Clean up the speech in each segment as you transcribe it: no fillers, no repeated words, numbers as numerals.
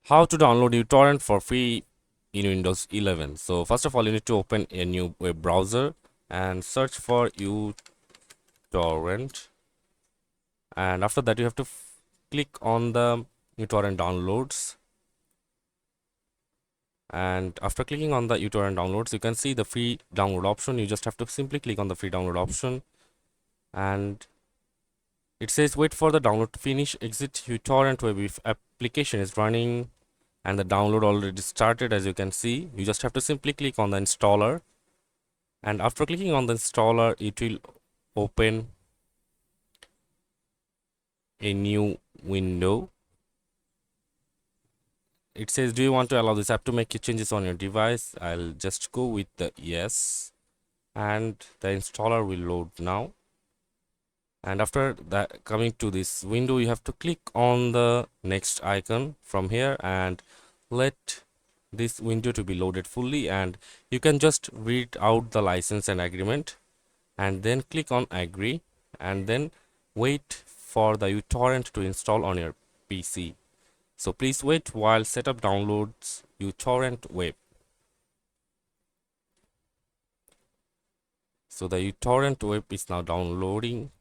How to download uTorrent for free in Windows 11. So first of all, you need to open a new web browser and search for uTorrent, and after that you have to click on the uTorrent downloads. And after clicking on the uTorrent downloads, you can see the free download option. You just have to simply click on the free download option, and it says wait for the download to finish. Exit uTorrent web if application is running, and the download already started. As you can see, you just have to simply click on the installer, and after clicking on the installer, it will open a new window. It says, do you want to allow this app to make changes on your device? I'll just go with the yes, and the installer will load now. And after that, coming to this window, you have to click on the next icon from here and let this window to be loaded fully, and you can just read out the license and agreement and then click on agree, and then wait for the uTorrent to install on your PC. So please wait while setup downloads uTorrent web. So the uTorrent web is now downloading.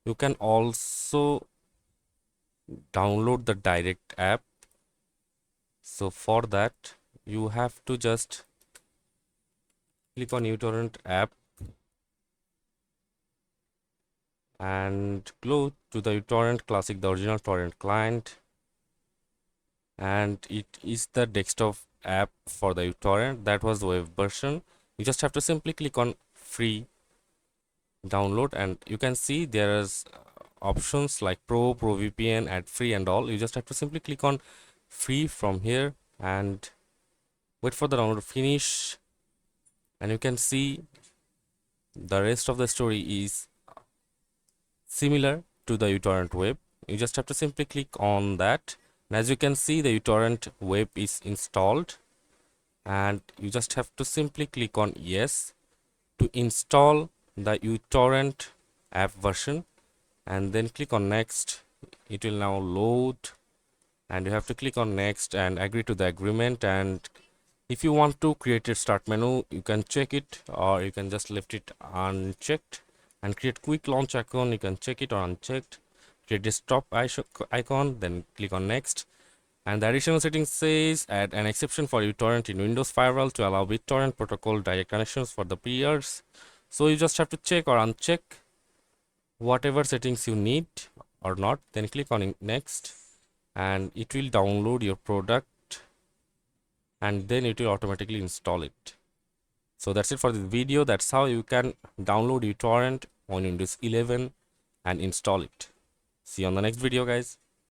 You can also download the direct app. So for that, you have to just click on uTorrent app and go to the uTorrent Classic, the original torrent client, and it is the desktop app for the uTorrent. That was the web version. You just have to simply click on free download, and you can see there is options like pro VPN, ad free and all. You just have to simply click on free from here and wait for the download to finish, and you can see the rest of the story is similar to the uTorrent web. You just have to simply click on that, and as you can see, the uTorrent web is installed, and you just have to simply click on yes to install the uTorrent app version, and then click on next. It will now load, and you have to click on next and agree to the agreement. And if you want to create a start menu, you can check it, or you can just left it unchecked. And create quick launch icon, you can check it or unchecked. Create desktop icon, then click on next. And the additional settings says add an exception for uTorrent in Windows firewall to allow BitTorrent protocol direct connections for the peers. So you just have to check or uncheck whatever settings you need or not, then click on next, and it will download your product, and then it will automatically install it. So that's it for this video. That's how you can download uTorrent on Windows 11 and install it. See you on the next video, guys.